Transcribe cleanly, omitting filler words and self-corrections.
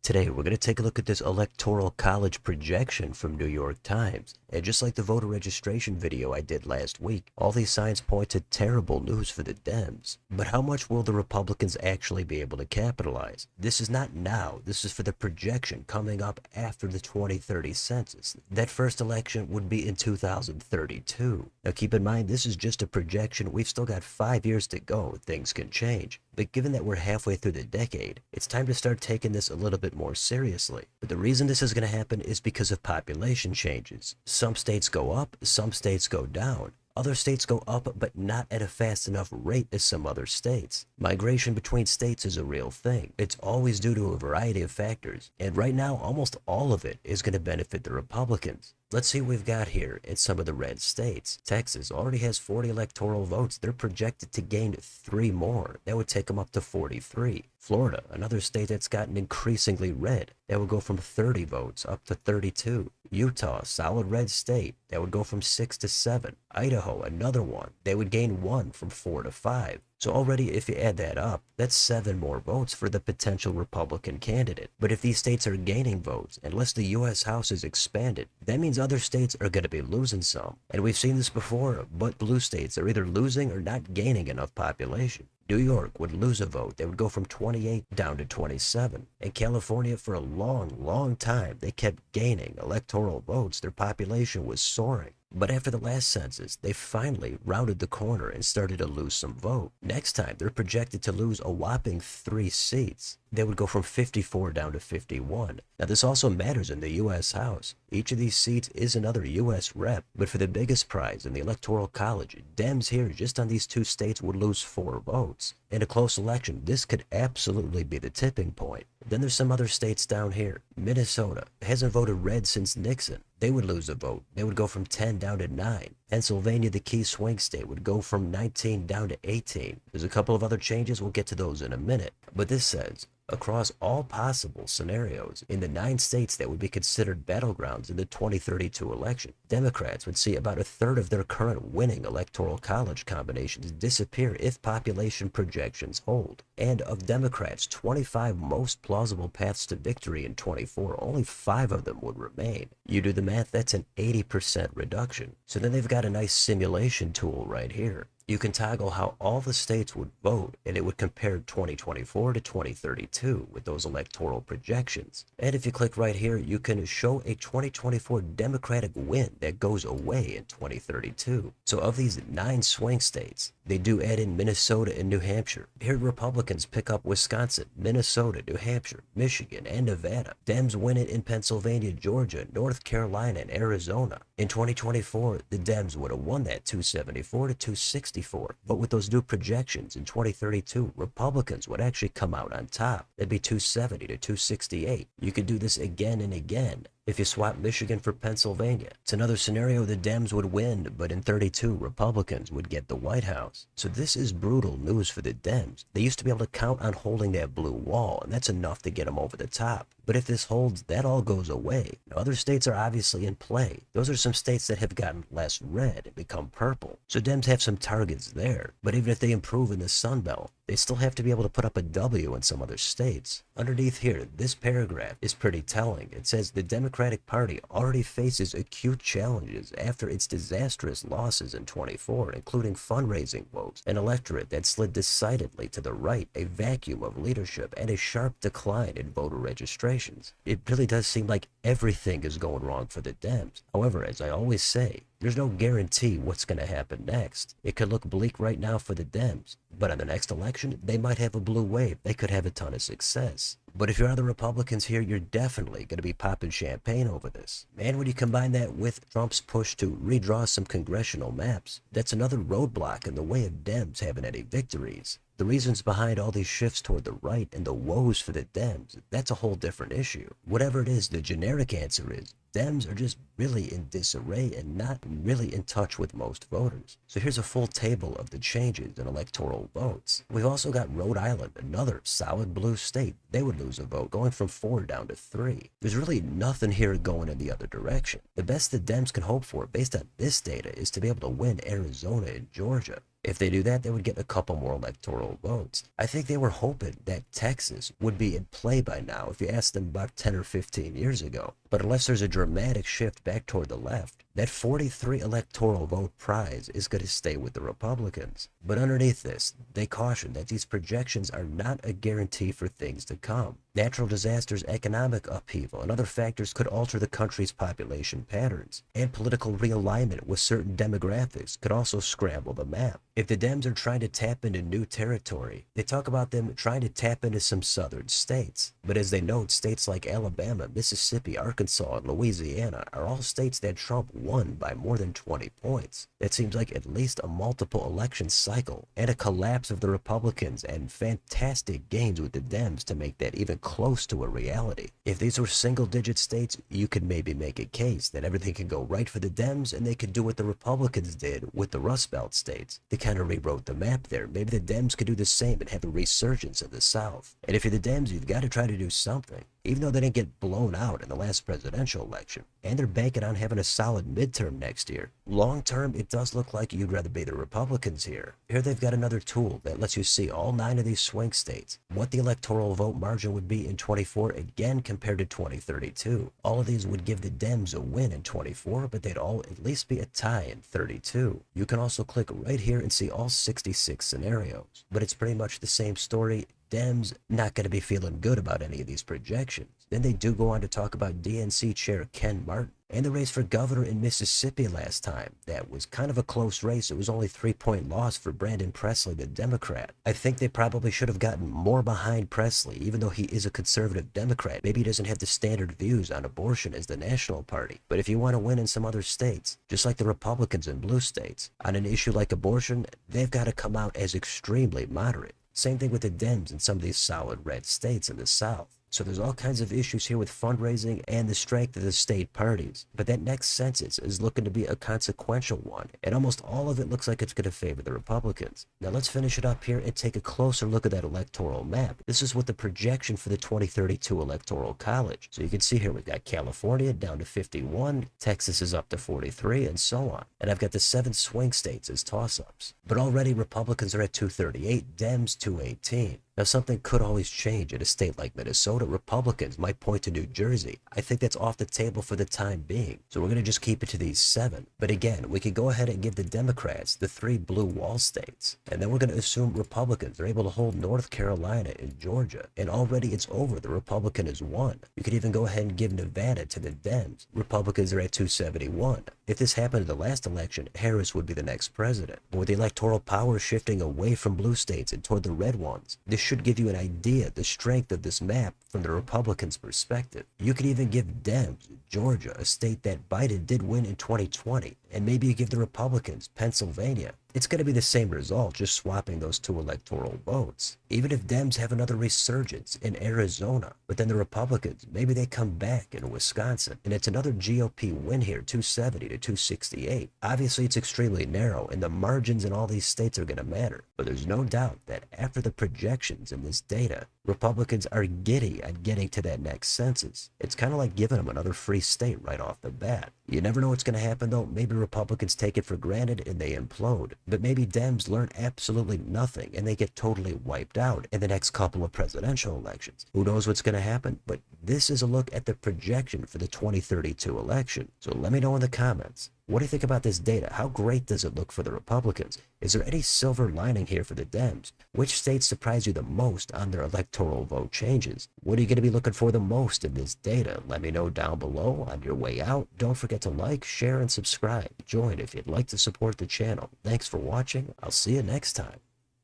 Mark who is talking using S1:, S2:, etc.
S1: Today, we're going to take a look at this electoral college projection from New York Times. And just like the voter registration video I did last week, all these signs point to terrible news for the Dems. But how much will the Republicans actually be able to capitalize? This is not now. This is for the projection coming up after the 2030 census. That first election would be in 2032. Now keep in mind, this is just a projection. We've still got 5 years to go. Things can change. But given that we're halfway through the decade, it's time to start taking this a little bit more seriously. But the reason this is going to happen is because of population changes. Some states go up, some states go down. Other states go up, but not at a fast enough rate as some other states. Migration between states is a real thing. It's always due to a variety of factors. And right now, almost all of it is going to benefit the Republicans. Let's see what we've got here in some of the red states. Texas already has 40 electoral votes. They're projected to gain 3 more. That would take them up to 43. Florida, another state that's gotten increasingly red, that would go from 30 votes up to 32. Utah, solid red state, that would go from 6 to 7. Idaho, another one, they would gain 1 from 4 to 5. So already, if you add that up, that's 7 more votes for the potential Republican candidate. But if these states are gaining votes, unless the U.S. House is expanded, that means other states are going to be losing some. And we've seen this before, but blue states are either losing or not gaining enough population. New York would lose a vote. They would go from 28 down to 27. And California, for a long time, they kept gaining electoral votes. Their population was soaring. But after the last census, they finally rounded the corner and started to lose some vote. Next time, they're projected to lose a whopping 3 seats. They would go from 54 down to 51. Now this also matters in the U.S. House. Each of these seats is another U.S. rep, but for the biggest prize in the Electoral College, Dems here just on these 2 states would lose 4 votes. In a close election, this could absolutely be the tipping point. Then there's some other states down here. Minnesota hasn't voted red since Nixon. They would lose a vote. They would go from 10 down to 9. Pennsylvania, the key swing state, would go from 19 down to 18. There's a couple of other changes. We'll get to those in a minute. But this says, across all possible scenarios, in the 9 states that would be considered battlegrounds in the 2032 election, Democrats would see about a third of their current winning electoral college combinations disappear if population projections hold. And of Democrats' 25 most plausible paths to victory in 24, only 5 of them would remain. You do the math, that's an 80% reduction. So then they've got a nice simulation tool right here. You can toggle how all the states would vote, and it would compare 2024 to 2032 with those electoral projections. And if you click right here, you can show a 2024 Democratic win that goes away in 2032. So of these 9 swing states, they do add in Minnesota and New Hampshire. Here Republicans pick up Wisconsin, Minnesota, New Hampshire, Michigan, and Nevada. Dems win it in Pennsylvania, Georgia, North Carolina, and Arizona. In 2024, the Dems would have won that 274 to 260. But with those new projections in 2032, Republicans would actually come out on top. That'd be 270 to 268. You could do this again and again. If you swap Michigan for Pennsylvania, it's another scenario the Dems would win, but in 32, Republicans would get the White House. So this is brutal news for the Dems. They used to be able to count on holding that blue wall, and that's enough to get them over the top. But if this holds, that all goes away. Now, other states are obviously in play. Those are some states that have gotten less red and become purple. So Dems have some targets there. But even if they improve in the Sun Belt, they still have to be able to put up a W in some other states. Underneath here, this paragraph is pretty telling. It says the Democratic Party already faces acute challenges after its disastrous losses in 24, including fundraising woes, an electorate that slid decidedly to the right, a vacuum of leadership, and a sharp decline in voter registrations. It really does seem like everything is going wrong for the Dems. However, as I always say, there's no guarantee what's going to happen next. It could look bleak right now for the Dems, but on the next election, they might have a blue wave. They could have a ton of success. But if you're other Republicans here, you're definitely going to be popping champagne over this. And when you combine that with Trump's push to redraw some congressional maps, that's another roadblock in the way of Dems having any victories. The reasons behind all these shifts toward the right and the woes for the Dems, that's a whole different issue. Whatever it is, the generic answer is Dems are just really in disarray and not really in touch with most voters. So here's a full table of the changes in electoral votes. We've also got Rhode Island, another solid blue state. They would lose a vote, going from 4 down to 3. There's really nothing here going in the other direction. The best the Dems can hope for based on this data is to be able to win Arizona and Georgia. If they do that, they would get a couple more electoral votes. I think they were hoping that Texas would be in play by now if you asked them about 10 or 15 years ago. But unless there's a dramatic shift back toward the left, that 43 electoral vote prize is going to stay with the Republicans. But underneath this, they caution that these projections are not a guarantee for things to come. Natural disasters, economic upheaval, and other factors could alter the country's population patterns, and political realignment with certain demographics could also scramble the map. If the Dems are trying to tap into new territory, they talk about them trying to tap into some southern states. But as they note, states like Alabama, Mississippi, Arkansas, and Louisiana are all states that Trump won by more than 20 points. That seems like at least a multiple election cycle and a collapse of the Republicans and fantastic gains with the Dems to make that even close to a reality. If these were single-digit states, you could maybe make a case that everything could go right for the Dems and they could do what the Republicans did with the Rust Belt states. They kind of rewrote the map there. Maybe the Dems could do the same and have a resurgence in the South. And if you're the Dems, you've got to try to do something. Even though they didn't get blown out in the last presidential election, and they're banking on having a solid midterm next year, long term, it does look like you'd rather be the Republicans here. Here they've got another tool that lets you see all 9 of these swing states, what the electoral vote margin would be in 24 again compared to 2032. All of these would give the Dems a win in 24, but they'd all at least be a tie in 32. You can also click right here and see all 66 scenarios, but it's pretty much the same story. Dems not going to be feeling good about any of these projections. Then they do go on to talk about DNC Chair Ken Martin and the race for governor in Mississippi last time. That was kind of a close race. It was only 3-point loss for Brandon Presley, the Democrat. I think they probably should have gotten more behind Presley, even though he is a conservative Democrat. Maybe he doesn't have the standard views on abortion as the National Party. But if you want to win in some other states, just like the Republicans in blue states, on an issue like abortion, they've got to come out as extremely moderate. Same thing with the Dems in some of these solid red states in the South. So there's all kinds of issues here with fundraising and the strength of the state parties. But that next census is looking to be a consequential one, and almost all of it looks like it's going to favor the Republicans. Now let's finish it up here and take a closer look at that electoral map. This is what the projection for the 2032 Electoral College. So you can see here we've got California down to 51, Texas is up to 43, and so on. And I've got the 7 swing states as toss-ups. But already Republicans are at 238, Dems 218. Now, something could always change in a state like Minnesota. Republicans might point to New Jersey. I think that's off the table for the time being. So we're going to just keep it to these 7. But again, we could go ahead and give the Democrats the 3 blue wall states. And then we're going to assume Republicans are able to hold North Carolina and Georgia. And already it's over. The Republican has won. You could even go ahead and give Nevada to the Dems. Republicans are at 271. If this happened in the last election, Harris would be the next president. But with the electoral power shifting away from blue states and toward the red ones, this should give you an idea the strength of this map from the Republicans' perspective. You could even give Dems Georgia, a state that Biden did win in 2020, and maybe you give the Republicans Pennsylvania. It's going to be the same result, just swapping those 2 electoral votes. Even if Dems have another resurgence in Arizona, but then the Republicans, maybe they come back in Wisconsin, and it's another GOP win here, 270 to 268. Obviously, it's extremely narrow, and the margins in all these states are going to matter. But there's no doubt that after the projections in this data, Republicans are giddy at getting to that next census. It's kind of like giving them another free state right off the bat. You never know what's going to happen, though. Maybe Republicans take it for granted and they implode. But maybe Dems learn absolutely nothing and they get totally wiped out in the next couple of presidential elections. Who knows what's going to happen? But this is a look at the projection for the 2032 election. So let me know in the comments. What do you think about this data? How great does it look for the Republicans? Is there any silver lining here for the Dems? Which states surprise you the most on their electoral vote changes? What are you going to be looking for the most in this data? Let me know down below. On your way out, don't forget to like, share, and subscribe. Join if you'd like to support the channel. Thanks for watching. I'll see you next time.